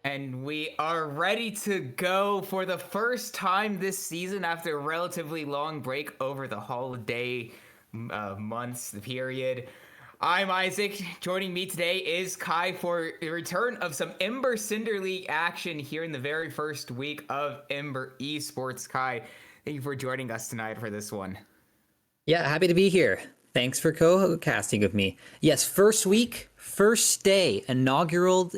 And we are ready to go for the first time this season after a relatively long break over the holiday months, the period. I'm Isaac. Joining me today is Kai for the return of some Ember Cinder League action here in the very first week of Ember Esports. Kai, thank you for joining us tonight for this one. Yeah, happy to be here. Thanks for co-casting with me. Yes, first week, first day, inaugural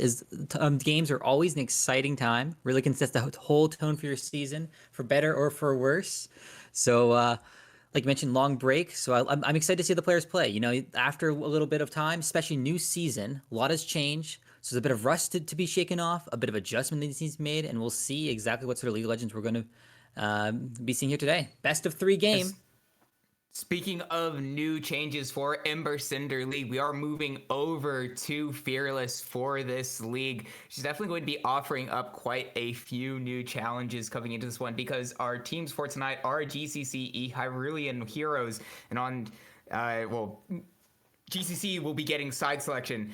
games are always an exciting time. Really can set the whole tone for your season, for better or for worse. So, like you mentioned, long break. So I'm excited to see the players play. You know, after a little bit of time, especially new season, a lot has changed. So there's a bit of rust to be shaken off, a bit of adjustment that needs to be made, and we'll see exactly what sort of League of Legends we're going to be seeing here today. Best of 3 game. Speaking of new changes for Ember Cinder League, we are moving over to Fearless for this league. She's definitely going to be offering up quite a few new challenges coming into this one because our teams for tonight are GCCe Hyrulean Heroes, and on, GCCe will be getting side selection.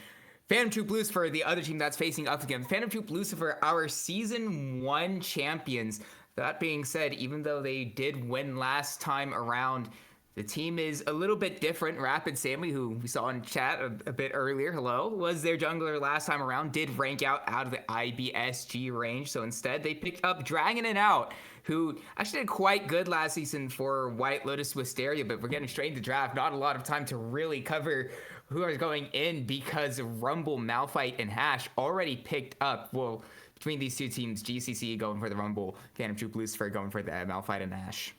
Phantom Troupe Lucifer, the other team that's facing up against Phantom Troupe Lucifer, our Season 1 champions. That being said, even though they did win last time around, the team is a little bit different. Rapid Sammy, who we saw in chat a bit earlier, hello, was their jungler last time around, did rank out of the IBSG range. So instead, they picked up Dragon and Out, who actually did quite good last season for White Lotus Wisteria, but we're getting straight into draft. Not a lot of time to really cover who are going in because Rumble, Malphite, and Hash already picked up. Well, between these two teams, GCCe going for the Rumble, Phantom Troupe Lucifer going for the Malphite and Hash.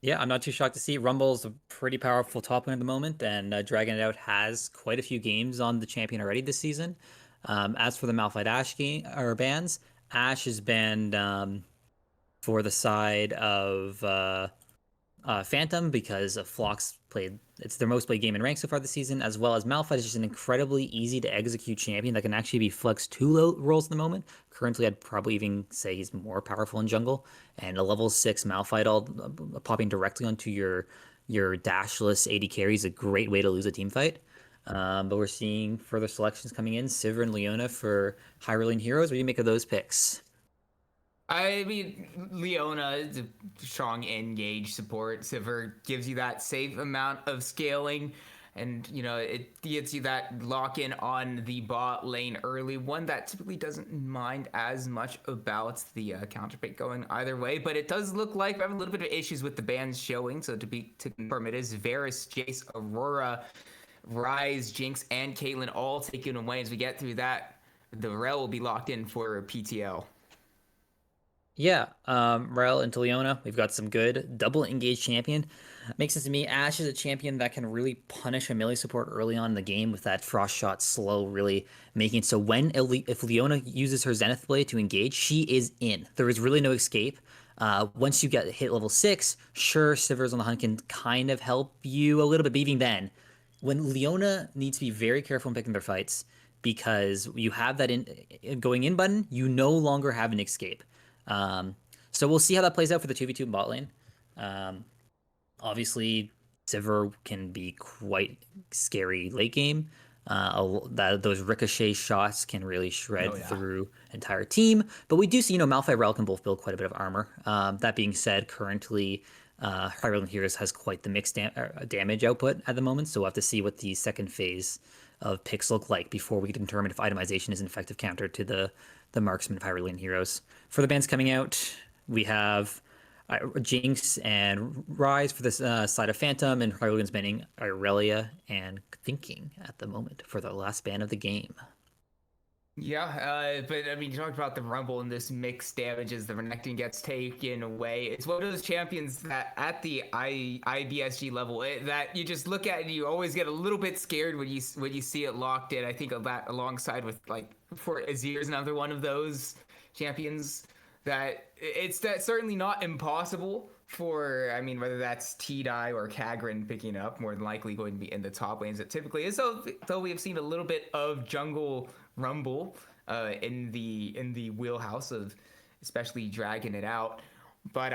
Yeah, I'm not too shocked to see Rumble's a pretty powerful top lane at the moment, and Dragon It Out has quite a few games on the champion already this season. As for the Malphite Ashe bans, Ashe has banned for the side of Phantom because of Phlox played. It's their most played game in rank so far this season, as well as Malphite is just an incredibly easy to execute champion that can actually be flexed 2 roles at the moment. Currently, I'd probably even say he's more powerful in jungle, and a level 6 Malphite all popping directly onto your dashless AD carry is a great way to lose a team fight. But we're seeing further selections coming in. Sivir and Leona for Hyrulean Heroes. What do you make of those picks? I mean, Leona is a strong engage support. Sivir gives you that safe amount of scaling, and you know it gets you that lock in on the bot lane early. One that typically doesn't mind as much about the counter pick going either way, but it does look like we have a little bit of issues with the bans showing. So to confirm, it is Varus, Jace, Aurora, Ryze, Jinx, and Caitlyn all taken away. As we get through that, the Rel will be locked in for PTL. Yeah, Rel into Leona. We've got some good double engaged champion. Makes sense to me. Ashe is a champion that can really punish a melee support early on in the game with that frost shot slow, really making it so if Leona uses her Zenith Blade to engage, she is in. There is really no escape. Once you get hit level 6, sure, Sivir's on the hunt can kind of help you a little bit, but even then, when Leona needs to be very careful in picking their fights because you have that going in button, you no longer have an escape. So we'll see how that plays out for the 2v2 bot lane. Obviously, Sivir can be quite scary late game. Those ricochet shots can really shred through entire team. But we do see, Malphite Rel can both build quite a bit of armor. That being said, currently, Hyrulean Heroes has quite the mixed damage output at the moment. So we'll have to see what the second phase of picks look like before we can determine if itemization is an effective counter to the marksman of Hyrulean Heroes. For the bans coming out, we have Jinx and Ryze for this side of Phantom, and Hyrulean's banning Irelia and Thinking at the moment for the last ban of the game. Yeah, but I mean, you talked about the Rumble and this mixed damage as the Renekton gets taken away. It's one of those champions that at the IBSG level that you just look at and you always get a little bit scared when you see it locked in. I think of that alongside with for Azir's another one of those champions that it's certainly not impossible for, I mean, whether that's T-Dye or Kagrin picking up, more than likely going to be in the top lanes. It typically is, though we have seen a little bit of jungle rumble in the wheelhouse of especially dragging it out. But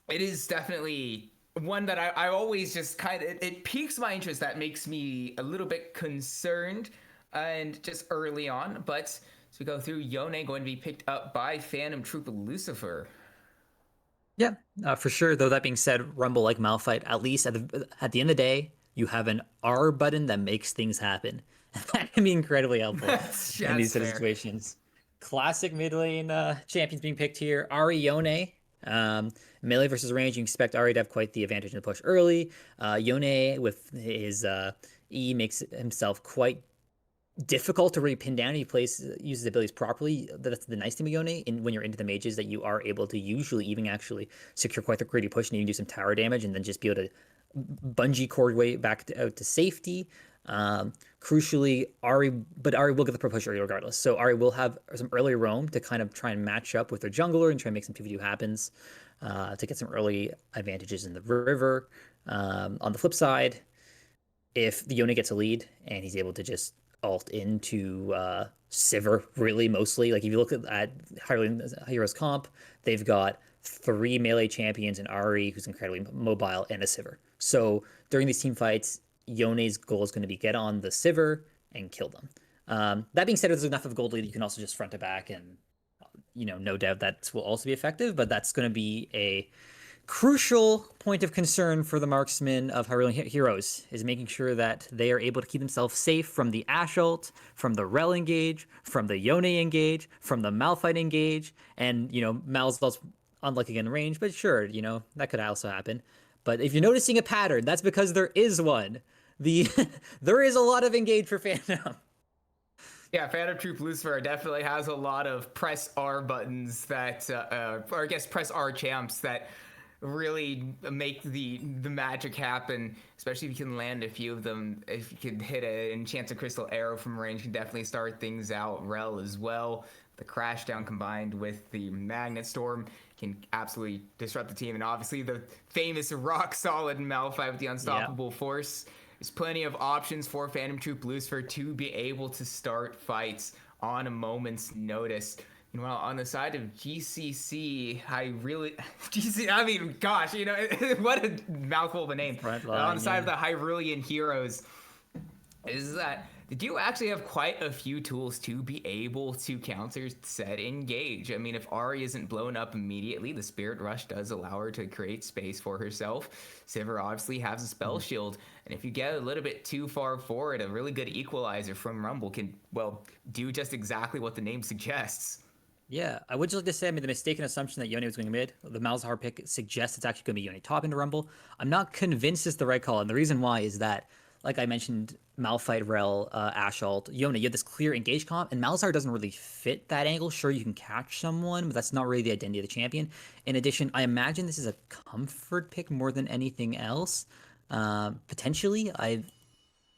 it is definitely one that I always just kind of, it piques my interest. That makes me a little bit concerned and just early on. But as we go through, Yone going to be picked up by Phantom Troupe Lucifer. Yeah, for sure. Though that being said, Rumble like Malphite, at least at the end of the day, you have an R button that makes things happen. That can be incredibly helpful in these sort of situations. Classic mid lane champions being picked here. Ari Yone. Melee versus range, you expect Ari to have quite the advantage in the push early. Yone with his E makes himself quite difficult to really pin down. He uses abilities properly. That's the nice thing with Yone. When you're into the mages, that you are able to usually even actually secure quite the gritty push and even do some tower damage, and then just be able to bungee cord way back out to safety. Crucially, Ari will get the pro push early regardless. So Ari will have some early roam to kind of try and match up with their jungler and try and make some PvP happens to get some early advantages in the river. On the flip side, if the Yone gets a lead and he's able to just ult into Sivir, really, mostly. Like, if you look at Hyrulean Heroes comp, they've got 3 melee champions and Ari, who's incredibly mobile, and a Sivir. So during these team fights, Yone's goal is going to be get on the Sivir and kill them. That being said, if there's enough of gold lead, you can also just front to back, and no doubt that will also be effective, but that's going to be a crucial point of concern for the marksmen of Hyrulean Heroes, is making sure that they are able to keep themselves safe from the Ashe ult, from the Rel engage, from the Yone engage, from the Malphite engage, and Mal's unlucky in range, but sure, that could also happen. But if you're noticing a pattern, that's because there is one. There is a lot of engage for Phantom. Yeah, Phantom Troupe Lucifer definitely has a lot of press R buttons that, or I guess press R champs that really make the magic happen, especially if you can land a few of them. If you can hit an Enchanted Crystal Arrow from range, can definitely start things out. Rel as well. The Crash Down combined with the Magnet Storm can absolutely disrupt the team. And obviously the famous rock solid Malphite with the Unstoppable Force. There's plenty of options for Phantom Troupe Lucifer to be able to start fights on a moment's notice. Meanwhile, on the side of GCCe, I mean, gosh, what a mouthful of a name. On the side of the Hyrulean Heroes, is that they do actually have quite a few tools to be able to counter said engage. I mean, if Ari isn't blown up immediately, the Spirit Rush does allow her to create space for herself. Sivir obviously has a spell shield, and if you get a little bit too far forward, a really good equalizer from Rumble can, do just exactly what the name suggests. Yeah, I would just like to say, I made the mistaken assumption that Yone was going mid. The Malzahar pick suggests it's actually going to be Yone top into Rumble. I'm not convinced it's the right call, and the reason why is that, like I mentioned, Malphite, Rel, Ashe ult, Yone, you have this clear engage comp, and Malzahar doesn't really fit that angle. Sure, you can catch someone, but that's not really the identity of the champion. In addition, I imagine this is a comfort pick more than anything else. Potentially, I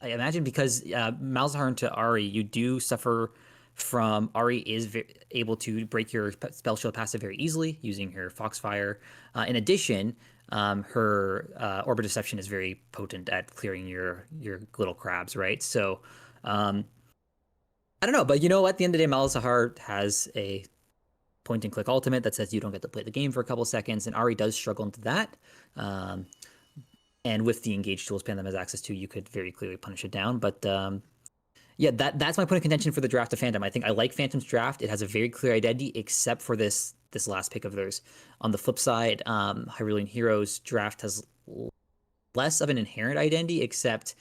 imagine, because Malzahar into Ari, you do suffer from Ari is able to break your spell shield passive very easily using her Foxfire. In addition, her Orbit Deception is very potent at clearing your little crabs, right? So, I don't know, but at the end of the day, Malzahar has a point-and-click ultimate that says you don't get to play the game for a couple seconds, and Ari does struggle into that. And with the engage tools Phantom has access to, you could very clearly punish it down, but yeah, that's my point of contention for the draft of Phantom. I think I like Phantom's draft. It has a very clear identity, except for this last pick of theirs. On the flip side, Hyrulean Heroes draft has less of an inherent identity, except,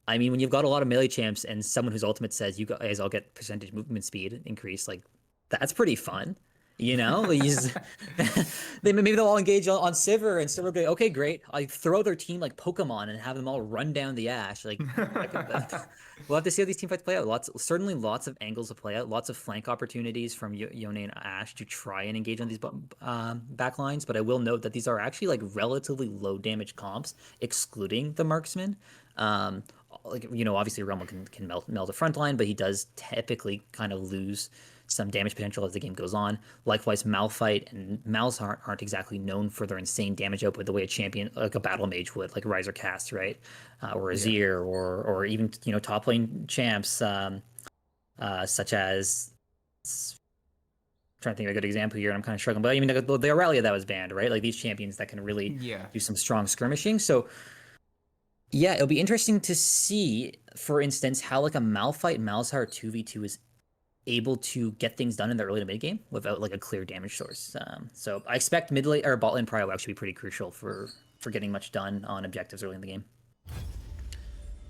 I mean, when you've got a lot of melee champs and someone whose ultimate says you guys all get percentage movement speed increase, like, that's pretty fun. Maybe they'll all engage on Sivir, and Sivir will go, okay, great. I throw their team like Pokemon and have them all run down the Ashe. Like, we'll have to see how these team fights play out. Certainly lots of angles to play out, lots of flank opportunities from Yone and Ashe to try and engage on these back lines. But I will note that these are actually like relatively low damage comps, excluding the marksman. Obviously Rumble can melt a front line, but he does typically kind of lose some damage potential as the game goes on. Likewise, Malphite and Malzahar aren't exactly known for their insane damage output the way a champion like a battle mage would, like Riser Cast, right? Or Azir, or even top lane champs such as. Trying to think of a good example here, and I'm kind of struggling. But I mean, the Aurelia that was banned, right? Like these champions that can really do some strong skirmishing. So yeah, it'll be interesting to see, for instance, how like a Malphite Malzahar 2v2 is able to get things done in the early to mid game without like a clear damage source. So I expect mid lane or bot lane probably will actually be pretty crucial for getting much done on objectives early in the game.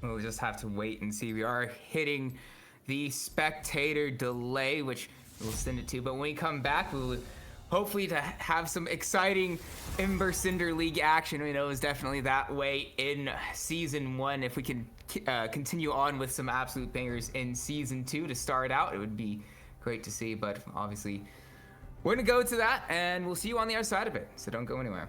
We'll just have to wait and see. We are hitting the spectator delay, which we'll send it to. But when we come back, we'll hopefully to have some exciting Ember Cinder League action. We know it was definitely that way in Season 1. If we can continue on with some absolute bangers in Season 2 to start out, it would be great to see. But obviously, we're going to go to that, and we'll see you on the other side of it. So don't go anywhere.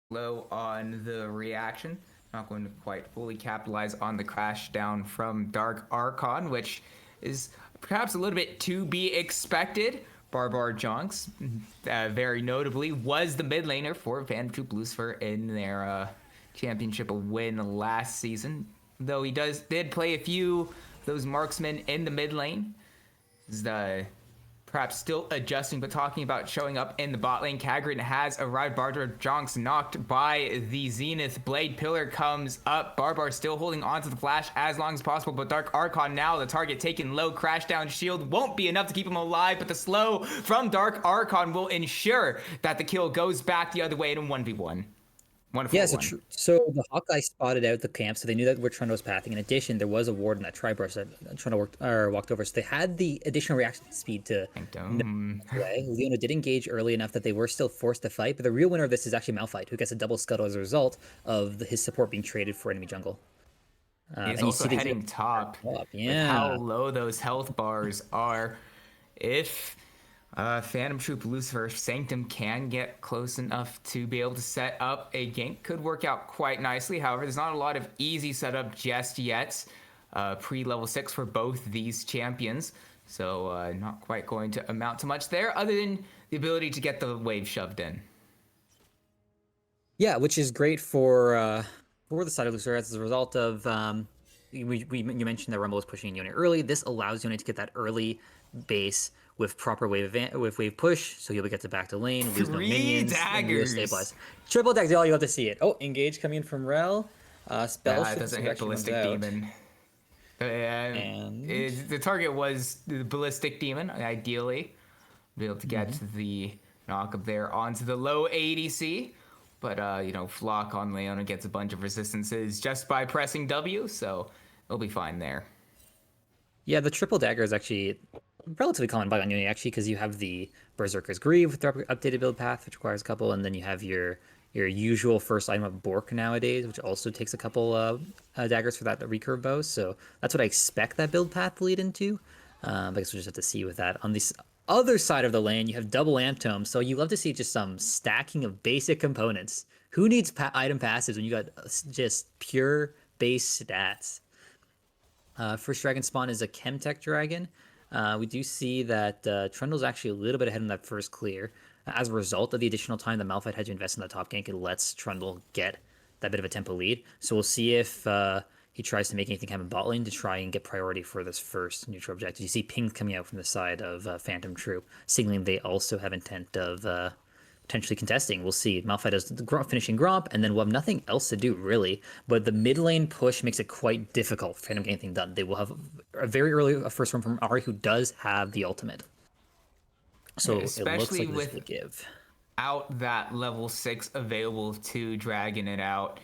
low on the reaction. Not going to quite fully capitalize on the crash down from Dark Archon, which is perhaps a little bit to be expected. Barbar Jonks, very notably, was the mid laner for Phantom Troupe Lucifer in their championship win last season. Though he did play a few of those marksmen in the mid lane. Perhaps still adjusting, but talking about showing up in the bot lane. Kagrin has arrived. Barbar Jonks knocked by the Zenith. Blade Pillar comes up. Barbar still holding on to the flash as long as possible, but Dark Archon now the target taken low. Crash down shield won't be enough to keep him alive, but the slow from Dark Archon will ensure that the kill goes back the other way in a 1v1. Yeah, so the Hawkeye spotted out the camp, so they knew that where Trundle was pathing. In addition, there was a ward in that tri-brush that Trundle walked over, so they had the additional reaction speed to play. Leona did engage early enough that they were still forced to fight, but the real winner of this is actually Malphite, who gets a double scuttle as a result of his support being traded for enemy jungle. He's also heading top. Yeah. How low those health bars are. If Phantom Troupe Lucifer Sanctum can get close enough to be able to set up a gank, could work out quite nicely. However, there's not a lot of easy setup just yet. Pre-level 6 for both these champions. So not quite going to amount to much there, other than the ability to get the wave shoved in. Yeah, which is great for the side of Lucifer as a result of you mentioned that Rumble was pushing Yone early. This allows Yone to get that early base with proper wave push, so he'll get to back to lane, lose no minions, daggers. And stabilize. Triple daggers, all you have to see it. Oh, engage coming in from Rel. Spell doesn't hit Ballistic Demon. And the target was the Ballistic Demon, ideally. Be able to get the knock up there onto the low ADC. But, Flock on Leona gets a bunch of resistances just by pressing W, so it'll be fine there. Yeah, the triple dagger is actually relatively common bug on Yone, actually, because you have the Berserker's Greave with their updated build path, which requires a couple, and then you have your usual first item of Bork nowadays, which also takes a couple daggers for that recurve bow. So that's what I expect that build path to lead into. I guess we'll just have to see with that. On this other side of the lane, you have double Amp Tome, so you love to see just some stacking of basic components. Who needs item passes when you got just pure base stats? First dragon spawn is a Chemtech dragon. We do see that Trundle's actually a little bit ahead in that first clear. As a result of the additional time that Malphite had to invest in the top gank, it lets Trundle get that bit of a tempo lead. So we'll see if he tries to make anything happen bot lane to try and get priority for this first neutral objective. You see pings coming out from the side of Phantom Troupe, signaling they also have intent of potentially contesting. We'll see. Malphite does the finishing Gromp, and then we'll have nothing else to do, really. But the mid lane push makes it quite difficult for Phantom to get anything done. They will have a very early first round from Ari, who does have the ultimate. So especially it looks like this will give. Out that level 6 available to dragon it out,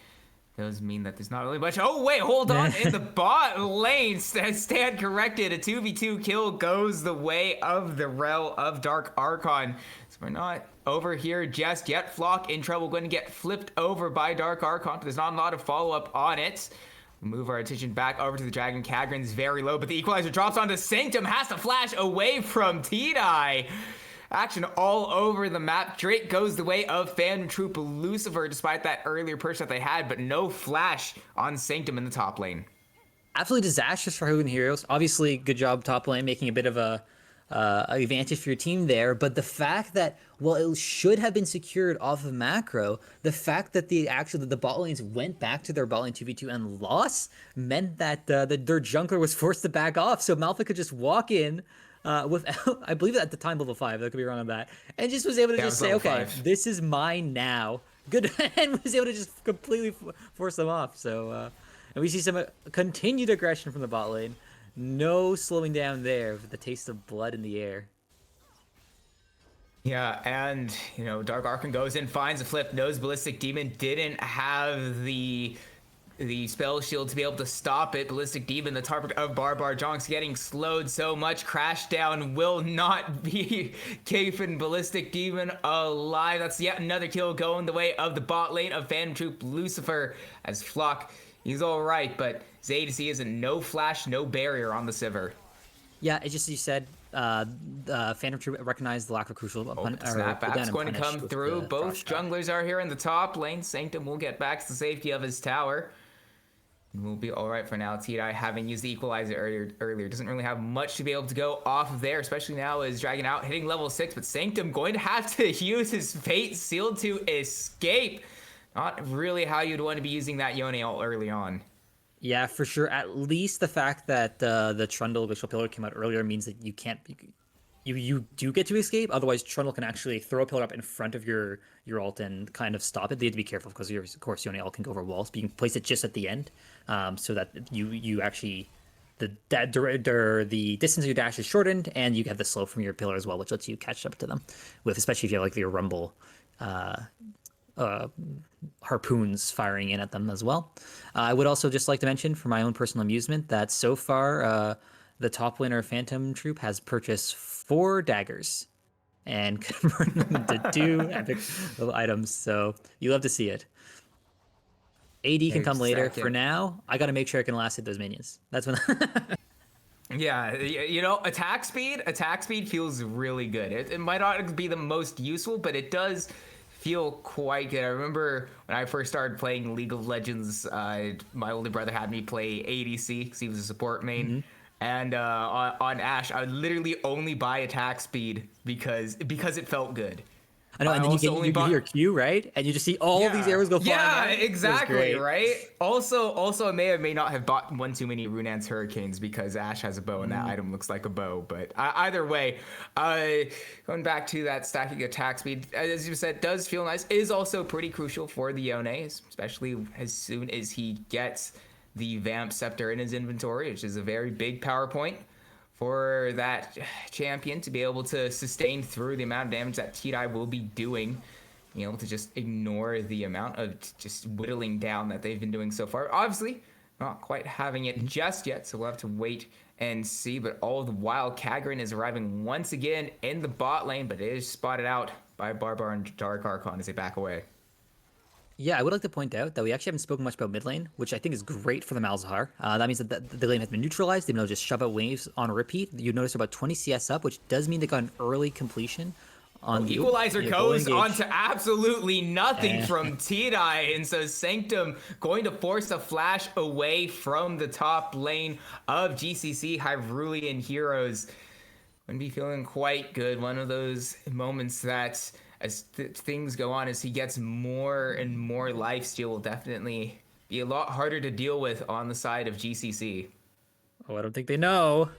does mean that there's not really much. Oh, wait, hold on. In the bot lane, stand corrected. A 2v2 kill goes the way of the Rel of Dark Archon. So we're not over here just yet. Flock in trouble, going to get flipped over by Dark Archon, but there's not a lot of follow-up on it. Move our attention back over to the dragon. Kagrin's very low, but the equalizer drops onto Sanctum. Has to flash away from T-Die. Action all over the map. Drake goes the way of Phantom Troupe Lucifer, despite that earlier push that they had, but no flash on Sanctum in the top lane. Absolutely disastrous for Hyrulean Heroes. Obviously, good job top lane, making a bit of a advantage for your team there. But the fact that, well, it should have been secured off of macro, the fact that the bot lanes went back to their bot lane 2v2 and lost meant that their jungler was forced to back off. So Malphite could just walk in without, I believe at the time level 5, I could be wrong on that, and just was able to just say, okay, 5. This is mine now. Good, and was able to just completely force them off. So, and we see some continued aggression from the bot lane. No slowing down there with the taste of blood in the air. Yeah, and, Dark Archon goes in, finds a flip, knows Ballistic Demon didn't have the spell shield to be able to stop it. Ballistic Demon, the target of Barbar Jonks, getting slowed so much. Crash down will not be keeping Ballistic Demon alive. That's yet another kill going the way of the bot lane of Phantom Troupe Lucifer, as Flock, he's alright, but his ADC is a no flash, no barrier on the Sivir. Yeah, it's just, you said, Phantom Troupe recognized the lack of crucial Snapback's going to come through. Both junglers are here in the top lane. Sanctum will get back to the safety of his tower. We'll be all right for now. T-Dye, having used the equalizer earlier, doesn't really have much to be able to go off of there, especially now as Dragon out hitting level 6, but Sanctum going to have to use his Fate Seal to escape. Not really how you'd want to be using that Yone ult early on. Yeah, for sure. At least the fact that the Trundle Glacial Pillar came out earlier means that you can't... You do get to escape. Otherwise, Trundle can actually throw a pillar up in front of your ult and kind of stop it. They have to be careful because, of course, Yone ult can go over walls, but you can place it just at the end, so that you actually the distance of your dash is shortened, and you have the slow from your pillar as well, which lets you catch up to them. With especially if you have like your Rumble harpoons firing in at them as well. I would also just like to mention, for my own personal amusement, that so far the top winner Phantom Troupe has purchased 4 daggers and converted them into 2 epic little items. So you love to see it. AD can come later. For now, I got to make sure I can last hit those minions. That's when. Yeah, you know, attack speed feels really good. It might not be the most useful, but it does feel quite good. I remember when I first started playing League of Legends, my older brother had me play ADC because he was a support main. Mm-hmm. And on Ashe, I would literally only buy attack speed because it felt good. I know, and then you get your Q, right? And you just see all these arrows go flying. Yeah, exactly, right? Also, I may or may not have bought one too many Runaan's Hurricanes because Ashe has a bow and that item looks like a bow. But either way, going back to that stacking attack speed, as you said, does feel nice. Is also pretty crucial for the Yone, especially as soon as he gets the Vamp Scepter in his inventory, which is a very big power point for that champion to be able to sustain through the amount of damage that T-Dye will be doing, being able to just ignore the amount of just whittling down that they've been doing so far. Obviously, not quite having it just yet, so we'll have to wait and see. But all the while, Kagrin is arriving once again in the bot lane, but it is spotted out by Barbar and Dark Archon as they back away. Yeah, I would like to point out that we actually haven't spoken much about mid lane, which I think is great for the Malzahar. That means that the lane has been neutralized. They've been able to just shove out waves on a repeat. You notice about 20 CS up, which does mean they got an early completion on the Equalizer goes onto absolutely nothing from T-Dye, and so Sanctum going to force a flash away from the top lane of GCCe Hyrulean Heroes. Wouldn't be feeling quite good. One of those moments that, as things go on, as he gets more and more lifesteal, will definitely be a lot harder to deal with on the side of GCCe. Oh, I don't think they know.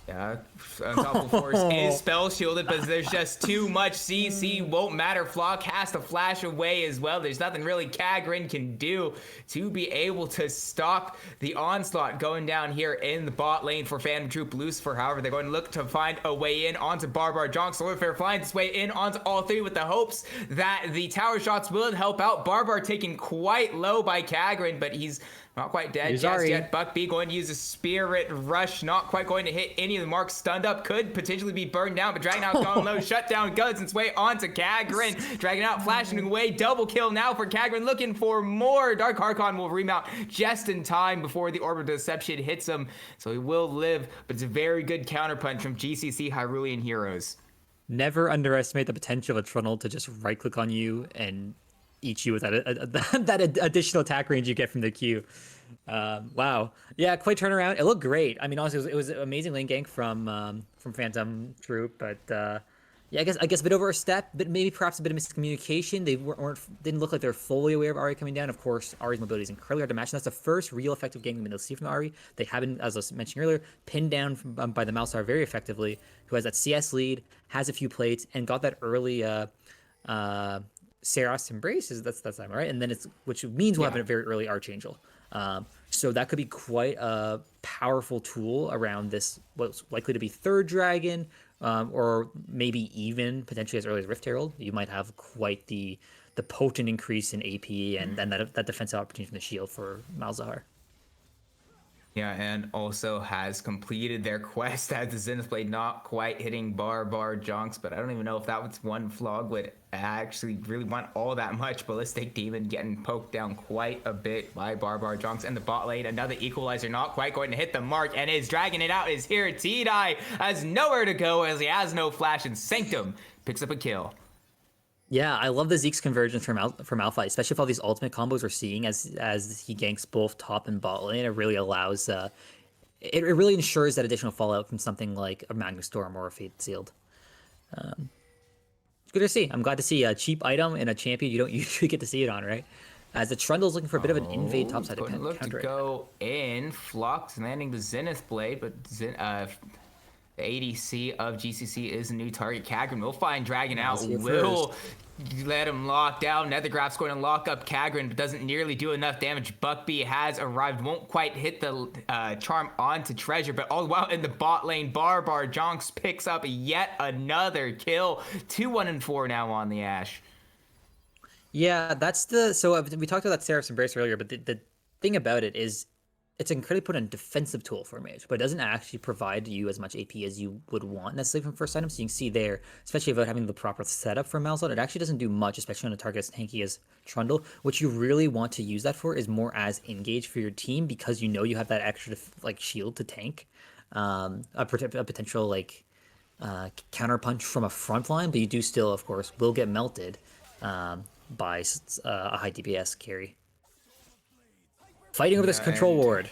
Yeah, Unstoppable Force is spell shielded, but there's just too much CC. Won't matter. Flock has to flash away as well. There's nothing really Kagrin can do to be able to stop the onslaught going down here in the bot lane for Phantom Troupe Lucifer. However, they're going to look to find a way in onto Barbar. Jonk Lucifer finds his way in onto all three with the hopes that the tower shots will help out. Barbar taken quite low by Kagrin, but he's not quite dead just yet. Buck B going to use a Spirit Rush. Not quite going to hit any of the marks. Stunned up. Could potentially be burned down, but Dragon Out gone low. Shut down guns its way onto Kagrin. Dragon Out flashing away. Double kill now for Kagrin. Looking for more. Dark Archon will remount just in time before the Orb of Deception hits him. So he will live, but it's a very good counterpunch from GCCe Hyrulean Heroes. Never underestimate the potential of a Trundle to just right-click on you and eat you with that additional attack range you get from the Q. Wow. Yeah, quite turnaround. It looked great. I mean, honestly, it was an amazing lane gank from Phantom Troupe, but yeah, I guess a bit over a step, but maybe perhaps a bit of miscommunication. They didn't look like they were fully aware of Ahri coming down. Of course, Ahri's mobility is incredibly hard to match, and that's the first real effective gank we've been able to see from Ahri. They have been, as I was mentioning earlier, pinned down by the Malzahar very effectively, who has that CS lead, has a few plates, and got that early Seras Embrace, that's time, right? And then which means we'll have a very early Archangel. So that could be quite a powerful tool around this, what's likely to be third dragon, or maybe even potentially as early as Rift Herald. You might have quite the potent increase in AP and then that defensive opportunity from the shield for Malzahar. Yeah, and also has completed their quest as the Zenith Blade, not quite hitting bar Jonks, but I don't even know if that was one Flog would actually really want all that much. Ballistic Demon getting poked down quite a bit by bar Jonks, and the bot lane, another equalizer not quite going to hit the mark, and is dragging it out is here. T-Die has nowhere to go as he has no flash, and Sanctum picks up a kill. Yeah, I love the Zeke's convergence from Malphite, especially with all these ultimate combos we're seeing as he ganks both top and bot lane. It really allows, it really ensures that additional fallout from something like a Magnus Storm or a Fate Sealed. It's good to see. I'm glad to see a cheap item in a champion you don't usually get to see it on, right? As the Trundle's looking for a bit of an invade topside Look to go in. Flux landing the Zenith Blade, but the ADC of GCCe is a new target. Kagran will find Dragon out. Will let him lock down. Nethergraph's going to lock up Kagran, but doesn't nearly do enough damage. Buckbee has arrived. Won't quite hit the charm onto Treasure, but all the while in the bot lane, Bar Jonks picks up yet another kill. 2-1-4 now on the Ashe. Yeah, that's so we talked about that Seraph's Embrace earlier, but the thing about it is it's an incredibly potent defensive tool for a mage, but it doesn't actually provide you as much AP as you would want necessarily from first item. So you can see there, especially without having the proper setup for Malzahn, it actually doesn't do much, especially on a target as tanky as Trundle. What you really want to use that for is more as engage for your team, because you know you have that extra like shield to tank a potential like counter punch from a front line, but you do still, of course, will get melted by a high DPS carry. Fighting over this control ward.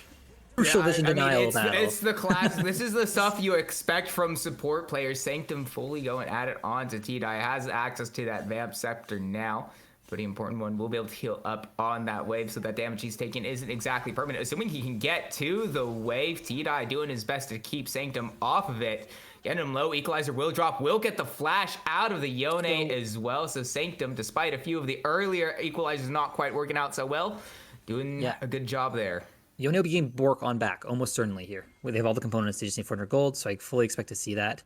Crucial vision denial battle. It's the class. This is the stuff you expect from support players. Sanctum fully going at it on to T-Die. Has access to that Vamp Scepter now. Pretty important one. We'll be able to heal up on that wave, so that damage he's taking isn't exactly permanent. Assuming he can get to the wave, T-Die doing his best to keep Sanctum off of it. Getting him low, Equalizer will drop, will get the flash out of the Yone as well. So Sanctum, despite a few of the earlier Equalizers not quite working out so well, doing a good job there. Yone will be getting Bork on back, almost certainly here. They have all the components, they just need 400 gold, so I fully expect to see that.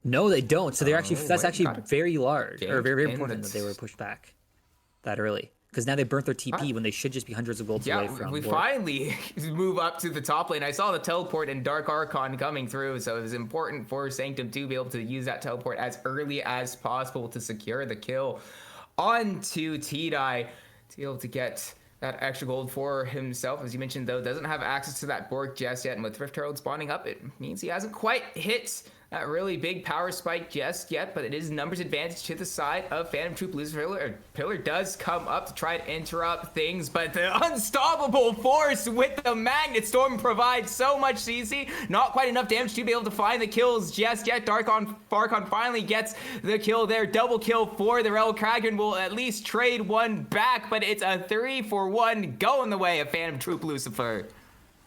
No, they don't. So they're actually that's actually very large, or very important that they were pushed back that early. Because now they burnt their TP when they should just be hundreds of golds away from we Bork. finally move up to the top lane. I saw the teleport and Dark Archon coming through, so it was important for Sanctum to be able to use that teleport as early as possible to secure the kill onto T-Die to be able to get that extra gold for himself. As you mentioned, though, doesn't have access to that Bork just yet, and with Rift Herald spawning up, it means he hasn't quite hit that really big power spike just yet, but it is numbers advantage to the side of Phantom Troupe. Lucifer Pillar does come up to try to interrupt things, but the unstoppable force with the Magnet Storm provides so much CC. Not quite enough damage to be able to find the kills just yet. Farcon finally gets the kill there. Double kill for the Rel. Kragan will at least trade one back, but it's a 3-for-1 going the way of Phantom Troupe Lucifer.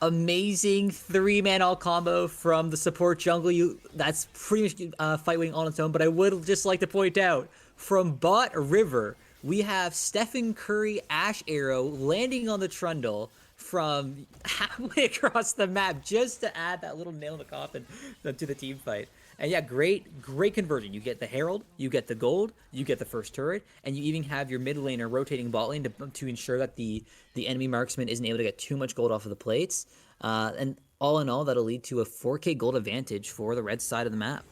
Amazing 3-man all combo from the support jungle. That's pretty much fight winning on its own, but I would just like to point out, from bot River, we have Stephen Curry Ashe Arrow landing on the Trundle from halfway across the map just to add that little nail in the coffin to the team fight. And yeah, great conversion. You get the Herald, you get the gold, you get the first turret, and you even have your mid laner rotating bot lane to ensure that the enemy marksman isn't able to get too much gold off of the plates. And all in all, that'll lead to a 4k gold advantage for the red side of the map.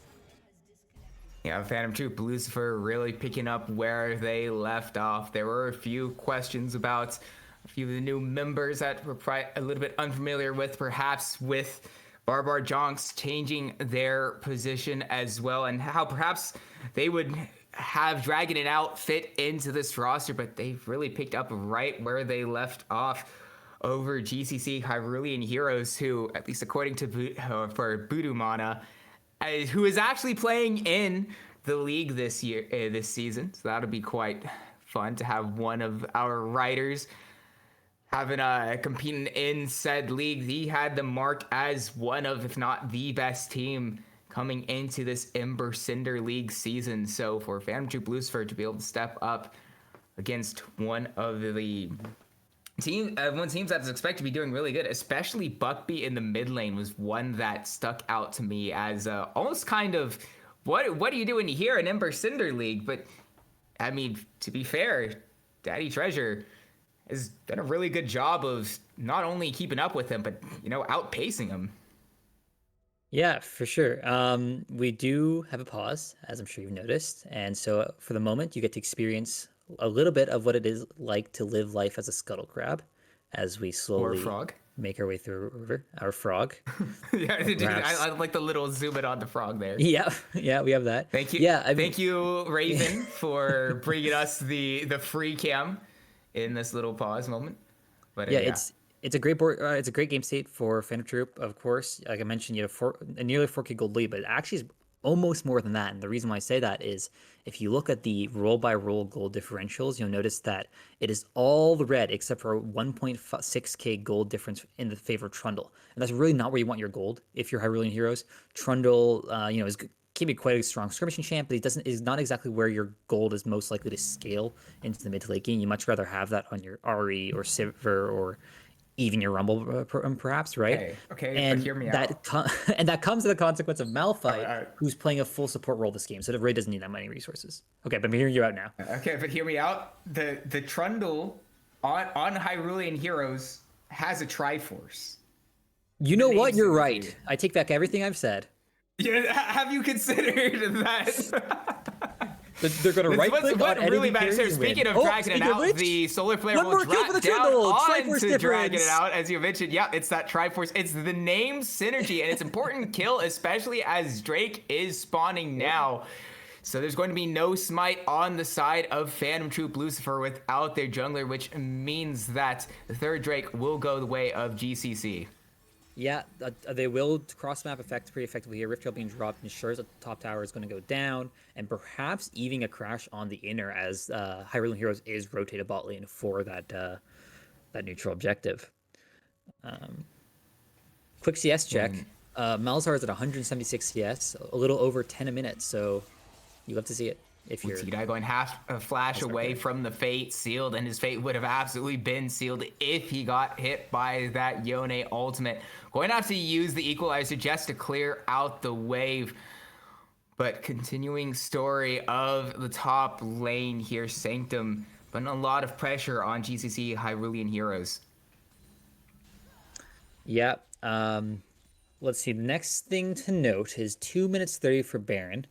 Yeah, Phantom Troupe Lucifer really picking up where they left off. There were a few questions about a few of the new members that we're probably a little bit unfamiliar with, perhaps with Bar Jonks changing their position as well, and how perhaps they would have Dragon It Out fit into this roster, but they've really picked up right where they left off over GCCe Hyrulean Heroes, who, at least according to for Voodoo Mana, who is actually playing in the league this season. So that'll be quite fun to have one of our writers having competing in said league. He had them marked as one of, if not the best team coming into this Ember Cinder League season. So for Phantom Troupe Lucifer to be able to step up against one of the teams that's expected to be doing really good, especially Buckbee in the mid lane, was one that stuck out to me as almost kind of, what are you doing here in Ember Cinder League? But I mean, to be fair, Daddy Treasure has done a really good job of not only keeping up with him, but, outpacing him. Yeah, for sure. We do have a pause, as I'm sure you've noticed. And so for the moment, you get to experience a little bit of what it is like to live life as a scuttle crab as we Or a slowly frog. make our way through a river. Our frog. Yeah, Or I perhaps. like the little zoom in on the frog there. Yeah, yeah, we have that. Thank you, Yeah, I mean, thank you, Raven, for bringing us the free cam in this little pause moment. But yeah, yeah, it's a great board. It's a great game state for Phantom Troop, of course. Like I mentioned, you have a nearly 4K gold lead, but it actually is almost more than that. And the reason why I say that is if you look at the roll by roll gold differentials, you'll notice that it is all the red except for 1.6K gold difference in the favor of Trundle. And that's really not where you want your gold if you're Hyrulean Heroes. Trundle, is can be quite a strong skirmishing champ, but he doesn't is not exactly where your gold is most likely to scale into the mid to late game. You much rather have that on your RE or Silver or even your Rumble, perhaps, right? okay, but And hear me that out. and that comes as a consequence of Malphite, Alright. who's playing a full support role this game, so it really doesn't need that many resources. Okay, but I'm hearing you out now. Okay, but hear me out. The Trundle on Hyrulean Heroes has a Triforce. You know what? name's You're in the right. queue. I take back everything I've said. Yeah, have you considered that? They're going to right What's click what on really enemy matters carries here? and Speaking win. of dragging it Speaking of out, which, the solar player one will more kill for drop the down Trundle. on Triforce to dragging it difference. out, as you mentioned. Yeah, it's that Triforce. It's the name Synergy, and it's important kill, especially as Drake is spawning now. So there's going to be no smite on the side of Phantom Troop Lucifer without their jungler, which means that the third Drake will go the way of GCCe. Yeah, they will cross map effect pretty effectively here. Rift Trail being dropped ensures that the top tower is going to go down, and perhaps even a crash on the inner as Hyrulean Heroes is rotated bot lane for that neutral objective. Quick CS check. Malzahar is at 176 CS, a little over 10 a minute, so you love to see it if you're. T-Dye going half a flash away right. from the fate sealed, and his fate would have absolutely been sealed if he got hit by that Yone ultimate. Going to have to use the equalizer just to clear out the wave. But continuing story of the top lane here, Sanctum, putting a lot of pressure on GCC Hyrulean Heroes. Yeah. Let's see. The next thing to note is 2 minutes 30 for Baron.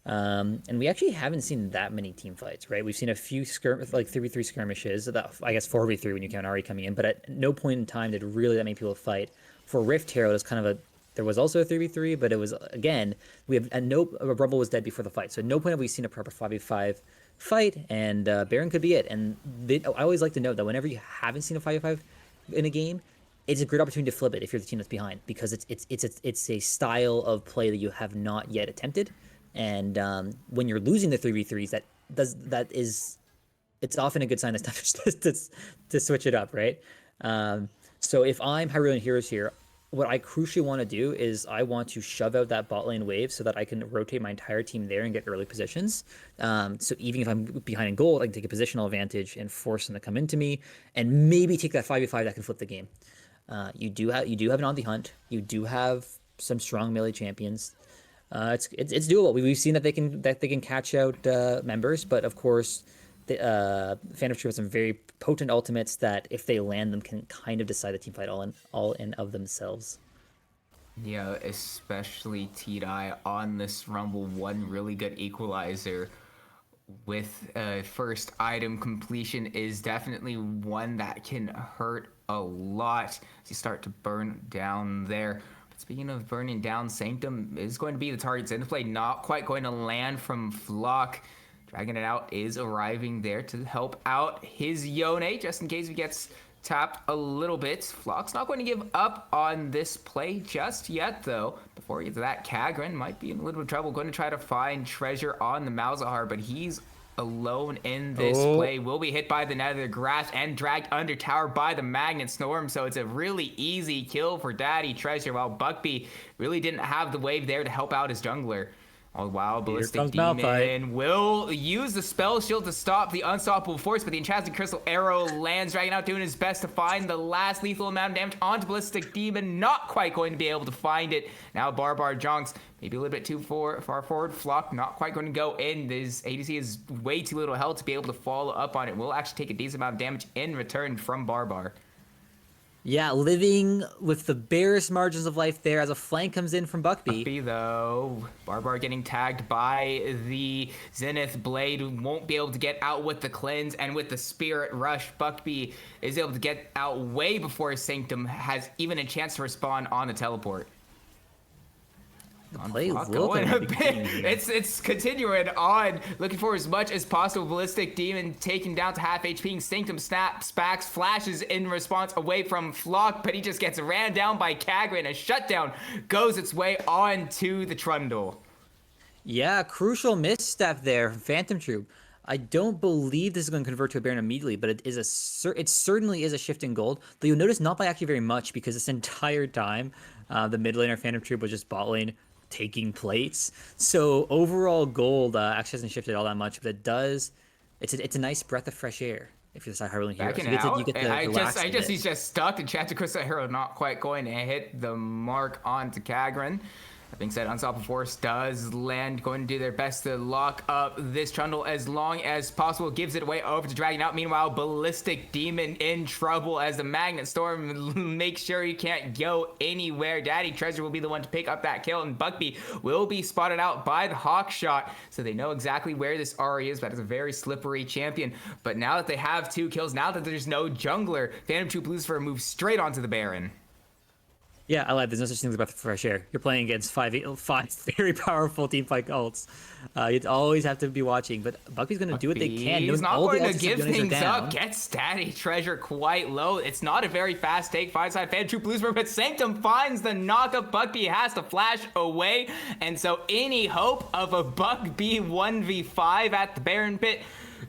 And we actually haven't seen that many team fights, right? We've seen a few like 3v3 skirmishes, I guess 4v3 when you count Ari coming in, but at no point in time did really that many people fight. For Rift Hero, it was kind of there was also a 3v3, but it was, again, Rumble was dead before the fight. So at no point have we seen a proper 5v5 fight, and Baron could be it. And I always like to note that whenever you haven't seen a 5v5 in a game, it's a great opportunity to flip it if you're the team that's behind, because it's a style of play that you have not yet attempted. And when you're losing the 3v3s, it's often a good sign it's time to switch it up, right? So if I'm Hyrulean Heroes here, what I crucially want to do is I want to shove out that bot lane wave so that I can rotate my entire team there and get early positions. So even if I'm behind in gold, I can take a positional advantage and force them to come into me, and maybe take that 5v5 that can flip the game. You do have an on the hunt. You do have some strong melee champions. It's doable. We've seen that they can catch out members, but of course, the Phantom Troop has some very potent ultimates that, if they land them, can kind of decide the team fight all in of themselves. Yeah, especially T-Dye on this Rumble, one really good equalizer with first item completion is definitely one that can hurt a lot as you start to burn down there. But speaking of burning down, Sanctum is going to be the target. Into play, not quite going to land from Flock. Dragging it out is arriving there to help out his Yone, just in case he gets tapped a little bit. Flock's not going to give up on this play just yet, though. Before he gets to that, Kagran might be in a little bit of trouble. Going to try to find treasure on the Malzahar, but he's alone in this play. Will be hit by the Nether Grasp and dragged under tower by the Magnet Storm. So it's a really easy kill for Daddy Treasure, while Buckby really didn't have the wave there to help out his jungler. Oh wow, Here Ballistic comes Malphite. Demon will use the spell shield to stop the unstoppable force, but the enchanted crystal arrow lands. Dragon out doing his best to find the last lethal amount of damage onto Ballistic Demon. Not quite going to be able to find it. Now Barbar Jonks, maybe a little bit too far forward. Flock not quite going to go in. This ADC is way too little health to be able to follow up on it. Will actually take a decent amount of damage in return from Barbar. Yeah, living with the barest margins of life there as a flank comes in from Buckby. Buckby, though, Barbar getting tagged by the Zenith Blade, won't be able to get out with the cleanse, and with the Spirit Rush, Buckby is able to get out way before his Sanctum has even a chance to respawn on the teleport. The play going a bit. It's continuing on, looking for as much as possible. Ballistic Demon taken down to half HP. Sanctum snaps back, flashes in response away from Flock, but he just gets ran down by Kagura, and a shutdown goes its way on to the Trundle. Yeah, crucial misstep there from Phantom Troupe. I don't believe this is going to convert to a Baron immediately, but it certainly is a shift in gold. Though you'll notice not by actually very much, because this entire time the mid laner Phantom Troupe was just bot lane taking plates. So overall gold actually hasn't shifted all that much, but it does. It's a nice breath of fresh air if you're the Hyrulean hero. He's just stuck. Enchanted Crystal Hero not quite going to hit the mark onto Kagura. That being said, Unstoppable Force does land, going to do their best to lock up this Trundle as long as possible. Gives it away over to Dragon out. Meanwhile, Ballistic Demon in trouble as the Magnet Storm makes sure he can't go anywhere. Daddy Treasure will be the one to pick up that kill, and Buckby will be spotted out by the Hawk Shot, so they know exactly where this Ahri is. But it's a very slippery champion. But now that they have 2 kills, now that there's no jungler, Phantom Troupe Lucifer moves straight onto the Baron. Yeah, I like. There's no such thing as a breath of fresh air. You're playing against five very powerful teamfight ults. You'd always have to be watching. But Buckby's going to do what they can. He's not going to give things up. Gets Daddy Treasure quite low. It's not a very fast take. Finds side Phantom Troupe Lucifer, but Sanctum finds the knockup. Buckby has to flash away, and so any hope of a Buckby 1v5 at the Baron Pit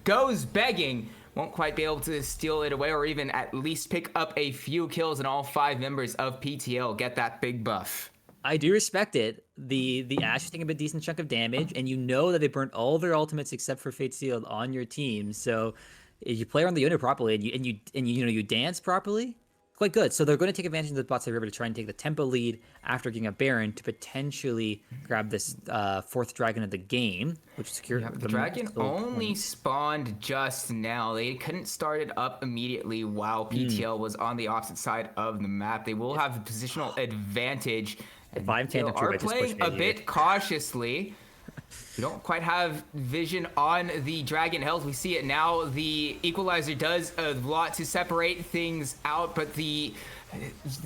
goes begging. Won't quite be able to steal it away, or even at least pick up a few kills, and all 5 members of PTL get that big buff. I do respect it. The Ashe is taking a decent chunk of damage, and you know that they burnt all their ultimates except for Fate Sealed on your team. So if you play around the unit properly and you dance properly, quite good. So they're going to take advantage of the bot side river to try and take the tempo lead after getting a Baron to potentially grab this 4th dragon of the game, which secured the dragon only spawned just now. They couldn't start it up immediately while PTL was on the opposite side of the map. They will have the positional advantage. If I'm Phantom Troupe, are playing a bit cautiously. We don't quite have vision on the dragon health. We see it now. The equalizer does a lot to separate things out, but the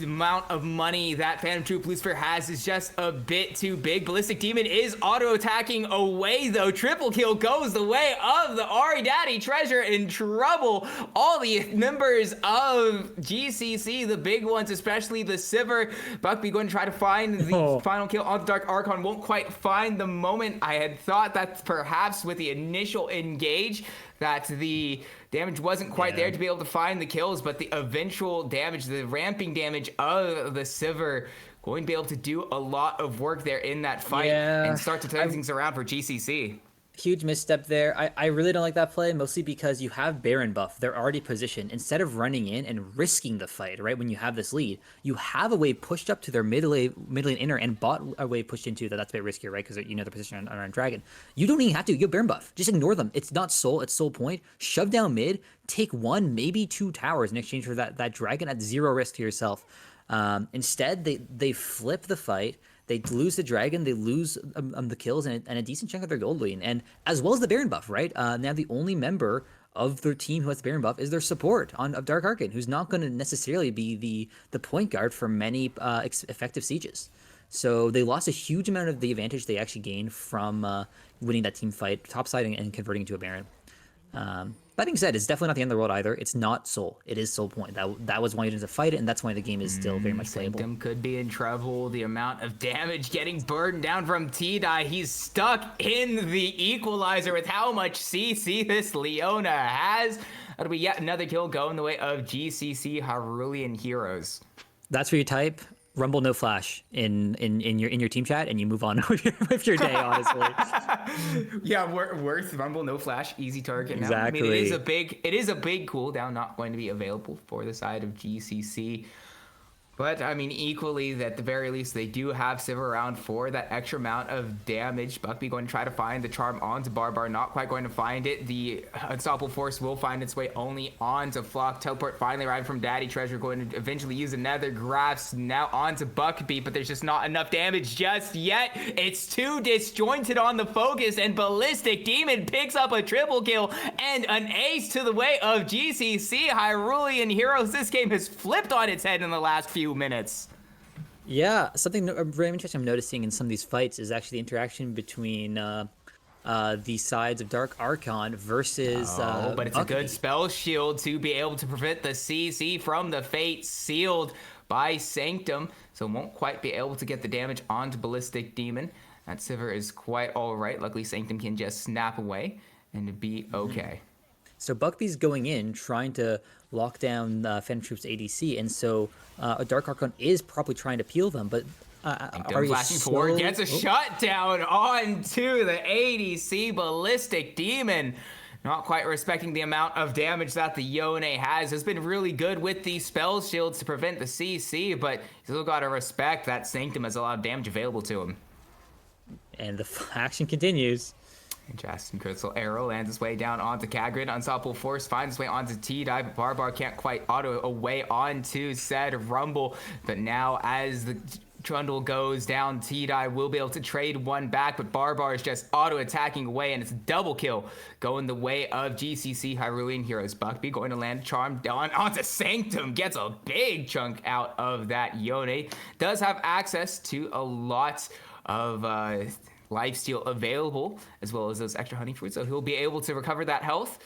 amount of money that Phantom Troupe Lucifer has is just a bit too big. Ballistic Demon is auto-attacking away, though. Triple kill goes the way of the Ahri. Daddy Treasure in trouble. All the members of GCCe, the big ones, especially the Sivir. Buckby going to try to find the final kill on the Dark Archon. Won't quite find the moment. I had thought that perhaps with the initial engage that the damage wasn't quite there to be able to find the kills, but the eventual damage, the ramping damage of the Sivir, going to be able to do a lot of work there in that fight and start to turn things around for GCCe. Huge misstep there. I really don't like that play, mostly because you have Baron buff. They're already positioned. Instead of running in and risking the fight, right, when you have this lead, you have a wave pushed up to their mid lane inner and bot a wave pushed into that. That's a bit riskier, right, because you know the position on Dragon. You don't even have to. You have Baron buff. Just ignore them. It's not soul. It's soul point. Shove down mid. Take 1, maybe 2 towers in exchange for that Dragon at 0 risk to yourself. Instead, they flip the fight. They lose the dragon, they lose the kills, and a decent chunk of their gold lane, and as well as the Baron buff, right? Now the only member of their team who has the Baron buff is their support of Dark Archon, who's not going to necessarily be the point guard for many effective sieges. So they lost a huge amount of the advantage they actually gained from winning that team fight, topside and converting into a Baron. That being said, it's definitely not the end of the world either. It's not soul. It is soul point. That was why you didn't fight it, and that's why the game is still very much playable. Sanctum could be in trouble. The amount of damage getting burdened down from T-Die. He's stuck in the equalizer with how much CC this Leona has. That'll be yet another kill going the way of GCCe Hyrulean heroes. That's where you type Rumble no flash in your team chat, and you move on with your day. Honestly, Yeah, worth Rumble, no flash, easy target now. I mean, exactly. it is a big cooldown, not going to be available for the side of GCC. But, I mean, equally, at the very least, they do have Cinder around for that extra amount of damage. Buckby going to try to find the charm onto Barbar, not quite going to find it. The Unstoppable Force will find its way only onto Flock. Teleport finally arrived from Daddy Treasure, going to eventually use another grasp now onto Buckby, but there's just not enough damage just yet. It's too disjointed on the focus, and Ballistic Demon picks up a triple kill and an ace to the way of GCC. Hyrulean Heroes, this game has flipped on its head in the last few minutes. Yeah, something very interesting I'm noticing in some of these fights is actually the interaction between the sides of Dark Archon versus But it's a good Buckby. spell shield to be able to prevent the CC from the fate sealed by Sanctum, so won't quite be able to get the damage onto Ballistic Demon. That Cinder is quite all right. Luckily, Sanctum can just snap away and be okay. So Buckby's going in trying to lock down Phantom Troupe's ADC, and so a Dark Archon is probably trying to peel them, but are you Flashing forward, gets a Oh. shutdown onto the ADC Ballistic Demon. Not quite respecting the amount of damage that the Yone has been really good with these spell shields to prevent the CC, but you still gotta respect that Sanctum has a lot of damage available to him. And the action continues. Justin Crystal Arrow lands its way down onto Kagrid. Unstoppable Force finds its way onto T-Dive, but Barbar can't quite auto away onto said Rumble. But now as the Trundle goes down, T-Dive will be able to trade one back, but Barbar is just auto-attacking away, and it's a double kill going the way of GCC Hyrulean Heroes. Buckby going to land Charm down onto Sanctum, gets a big chunk out of that Yone. Does have access to a lot of lifesteal available, as well as those extra honey fruits, so he'll be able to recover that health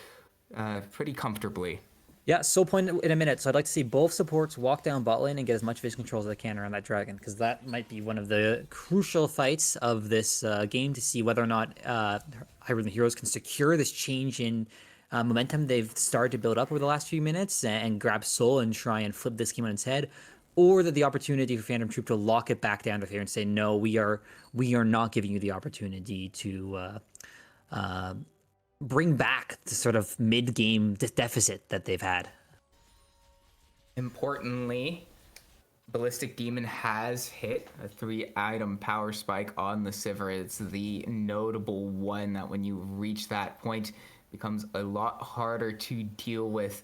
pretty comfortably. Yeah, soul point in a minute. So I'd like to see both supports walk down bot lane and get as much vision control as they can around that dragon, because that might be one of the crucial fights of this game to see whether or not Hyrulean Heroes can secure this change in momentum they've started to build up over the last few minutes and grab soul and try and flip this game on its head, or that the opportunity for Phantom Troupe to lock it back down to here and say, no, we are not giving you the opportunity to bring back the sort of mid-game deficit that they've had. Importantly, Ballistic Demon has hit a 3-item power spike on the Cinder. It's the notable one that when you reach that point becomes a lot harder to deal with,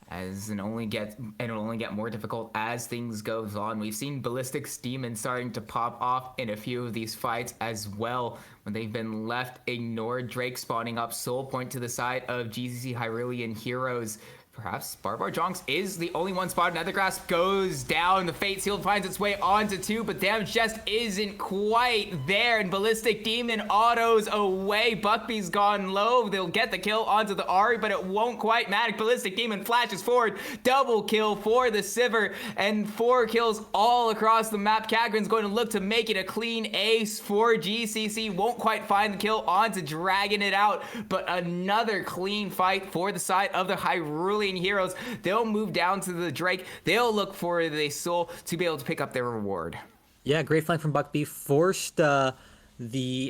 as it'll only get more difficult as things goes on. We've seen Ballistic Demon starting to pop off in a few of these fights as well when they've been left ignored. Drake spawning up soul point to the side of GCC Hyrulean Heroes. Perhaps Barbar Jonks is the only one spotted. Another grasp goes down. The Fate Seal finds its way onto 2, but damage just isn't quite there. And Ballistic Demon autos away. Buckby's gone low. They'll get the kill onto the Ahri, but it won't quite matter. Ballistic Demon flashes forward. Double kill for the Cinder, and 4 kills all across the map. Kagrin's going to look to make it a clean ace for GCC. Won't quite find the kill onto Dragging It Out, but another clean fight for the side of the Hyrulean Heroes. They'll move down to the Drake. They'll look for the soul to be able to pick up their reward. Yeah, great flank from Buckby. Forced the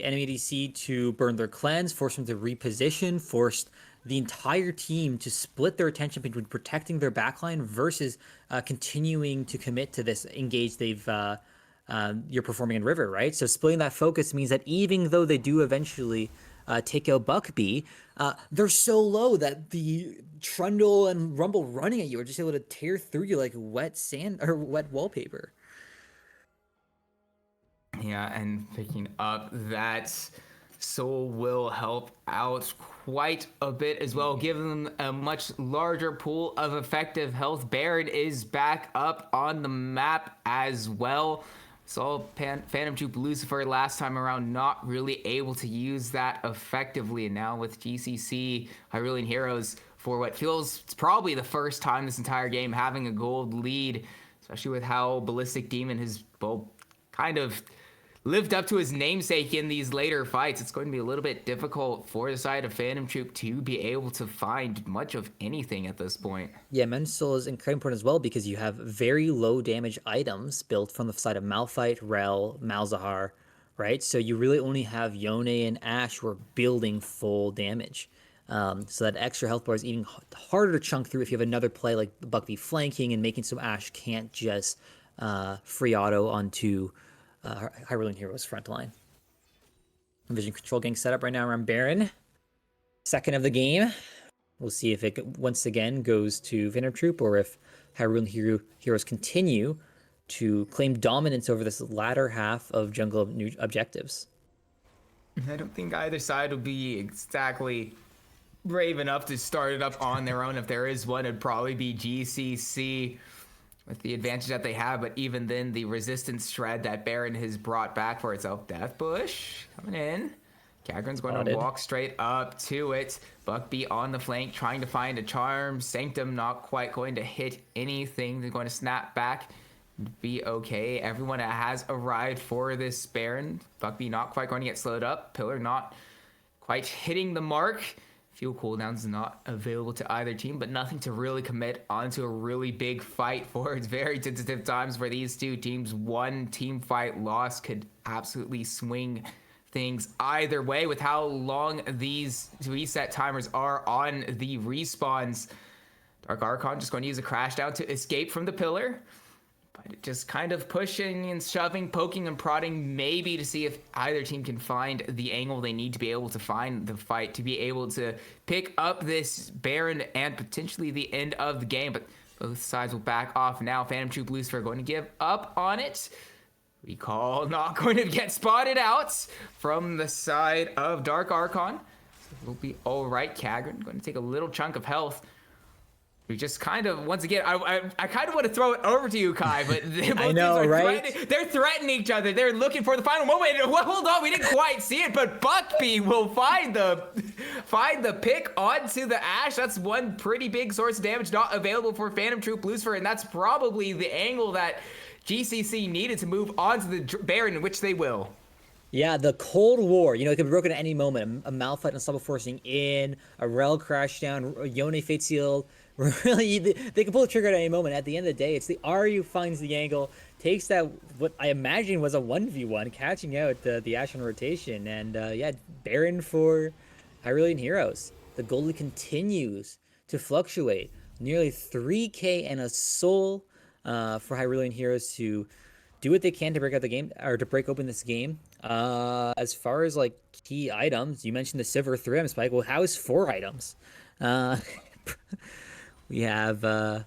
enemy DC to burn their cleanse, forced them to reposition, forced the entire team to split their attention between protecting their backline versus continuing to commit to this engage you're performing in River, right? So splitting that focus means that even though they do eventually take out Buckby, they're so low that the Trundle and Rumble running at you are just able to tear through you like wet sand or wet wallpaper. Yeah, and picking up that soul will help out quite a bit as well, giving them a much larger pool of effective health. Baron is back up on the map as well. Saw Phantom Troupe Lucifer last time around, not really able to use that effectively. And now with GCC Hyrulean Heroes, for what feels probably the first time this entire game, having a gold lead, especially with how Ballistic Demon has kind of lived up to his namesake in these later fights, it's going to be a little bit difficult for the side of Phantom Troupe to be able to find much of anything at this point. Yeah, Mental is incredibly important as well because you have very low damage items built from the side of Malphite, Rel, Malzahar, right? So you really only have Yone and Ashe who are building full damage. So that extra health bar is even harder to chunk through if you have another play like Buckby flanking and making so Ashe can't just free auto onto Hyrulean Heroes front line. Vision control getting set up right now around Baron. Second of the game. We'll see if it once again goes to Phantom Troupe or if Hyrulean Heroes continue to claim dominance over this latter half of jungle objectives. I don't think either side will be exactly brave enough to start it up on their own. If there is one, it'd probably be GCCe with the advantage that they have, but even then, the resistance shred that Baron has brought back for itself. Death Bush coming in. Kagran's going to walk straight up to it. Buckby on the flank, trying to find a charm. Sanctum not quite going to hit anything. They're going to snap back and be okay. Everyone has arrived for this Baron. Buckby not quite going to get slowed up. Pillar not quite hitting the mark. Fuel cooldowns not available to either team, but nothing to really commit onto a really big fight for. It's very tentative times for these two teams. One team fight loss could absolutely swing things either way with how long these reset timers are on the respawns. Dark Archon just going to use a crash down to escape from the pillar. But just kind of pushing and shoving, poking and prodding, maybe to see if either team can find the angle they need to be able to find the fight, to be able to pick up this Baron and potentially the end of the game. But both sides will back off now. Phantom Troupe Lucifer going to give up on it. Recall not going to get spotted out from the side of Dark Archon. So we'll be all right. Kagran going to take a little chunk of health. We just kind of, once again, I kind of want to throw it over to you, Kai, but both I know, right? They're threatening each other. They're looking for the final moment. Well, hold on, we didn't quite see it, but Buckby will find the pick onto the Ashe. That's one pretty big source of damage not available for Phantom Troupe Lucifer, and that's probably the angle that GCCe needed to move on to the Baron, in which they will. Yeah, the Cold War, it could be broken at any moment. A Malphite Unstoppable forcing in, a Rel crash down, a Yone Fate Seal. Really, they can pull the trigger at any moment. At the end of the day, it's the Ryu finds the angle, takes that, what I imagine was a 1v1, catching out the Ashe on rotation. And yeah, Baron for Hyrulean Heroes. The goalie continues to fluctuate. Nearly 3k and a soul for Hyrulean Heroes to do what they can to break out the game, or to break open this game. As far as like key items, you mentioned the Silver 3M spike. Well, how is 4 items? We have a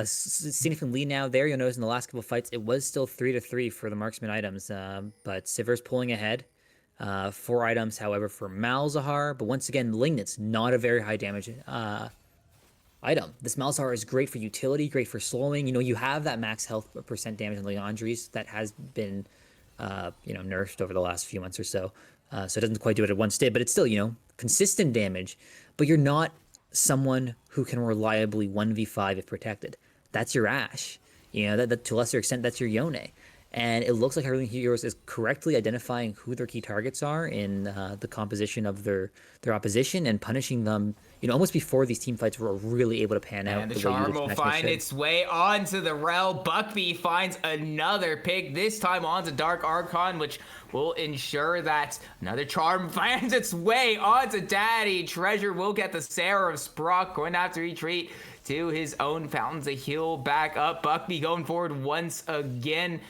significant lead now there. You'll notice in the last couple of fights, it was still 3-3 for the marksman items, but Sivir's pulling ahead. 4 items, however, for Malzahar, but once again, Lignit's not a very high damage item. This Malzahar is great for utility, great for slowing. You have that max health percent damage in Leandri's that has been, nerfed over the last few months or so. So it doesn't quite do it at one state, but it's still, consistent damage. But you're not someone who can reliably 1v5 if protected. That's your Ashe. That to a lesser extent, that's your Yone. And it looks like Hyrulean Heroes is correctly identifying who their key targets are in the composition of their opposition and punishing them, almost before these team fights were really able to pan out. And the charm will find its way onto the Rel. Buckby finds another pick, this time onto Dark Archon, which will ensure that another charm finds its way onto Daddy. Treasure will get the Sarah of Sprock, going to have to retreat to his own fountains to heal back up. Buckby going forward once again.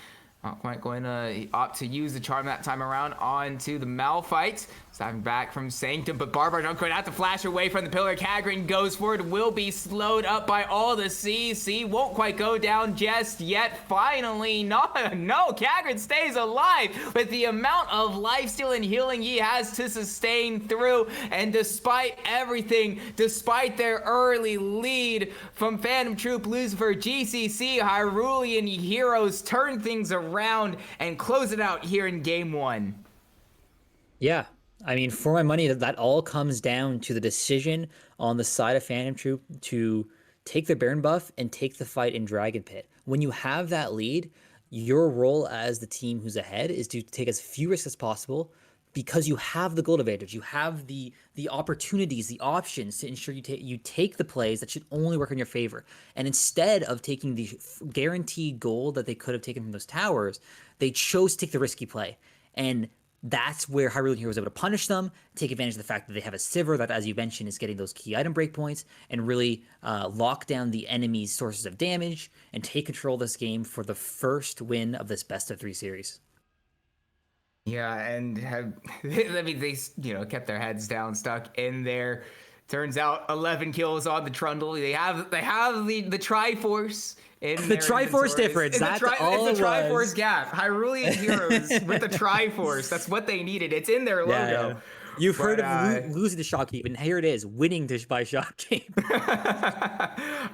Not quite going to opt to use the charm that time around onto the Malphite. Stepping back from Sanctum, but Barbar going to have to flash away from the pillar. Kagran goes forward, will be slowed up by all the CC. Won't quite go down just yet. Finally, no, Kagran stays alive with the amount of lifesteal and healing he has to sustain through. And despite everything, despite their early lead from Phantom Troupe Lucifer, GCCe, Hyrulean Heroes turn things around and close it out here in Game 1. Yeah. I mean, for my money, that all comes down to the decision on the side of Phantom Troupe to take the Baron buff and take the fight in Dragon Pit. When you have that lead, your role as the team who's ahead is to take as few risks as possible because you have the goal advantage. You have the opportunities, the options to ensure you take the plays that should only work in your favor. And instead of taking the guaranteed goal that they could have taken from those towers, they chose to take the risky play. And that's where Hyrulean Hero was able to punish them, take advantage of the fact that they have a Sivir that, as you mentioned, is getting those key item breakpoints, and really lock down the enemy's sources of damage and take control of this game for the first win of this best of 3 series. Yeah, and I mean, they kept their heads down, stuck in there. Turns out 11 kills on the Trundle. They have the Triforce in The their Triforce inventories. difference. That's all it's the it was. Triforce gap. Hyrulean Heroes with the Triforce. That's what they needed. It's in their logo. Yeah. You've heard of losing to Shockkeep, and here it is, winning by Shockkeep.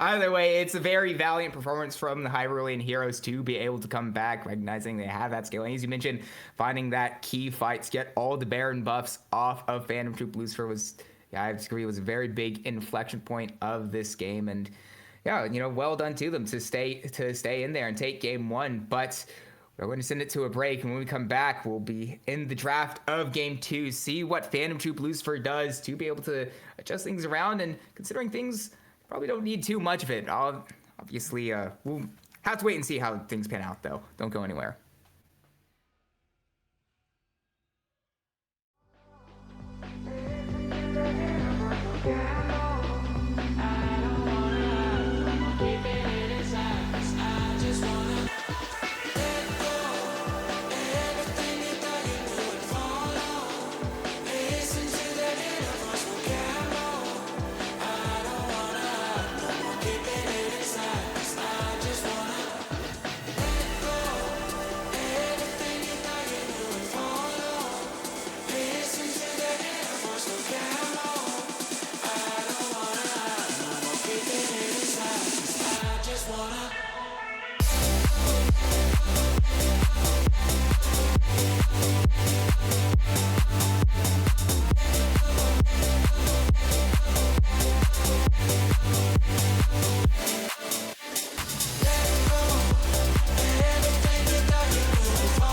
Either way, it's a very valiant performance from the Hyrulean Heroes to be able to come back, recognizing they have that skill. And as you mentioned, finding that key fight to get all the Baron buffs off of Phantom Troupe Lucifer was, I agree, was a very big inflection point of this game. And yeah, well done to them to stay in there and take game 1. But we're going to send it to a break, and when we come back, we'll be in the draft of Game 2, see what Phantom Troupe Lucifer does to be able to adjust things around, and considering things probably don't need too much of it. Obviously, we'll have to wait and see how things pan out, though. Don't go anywhere. Wanna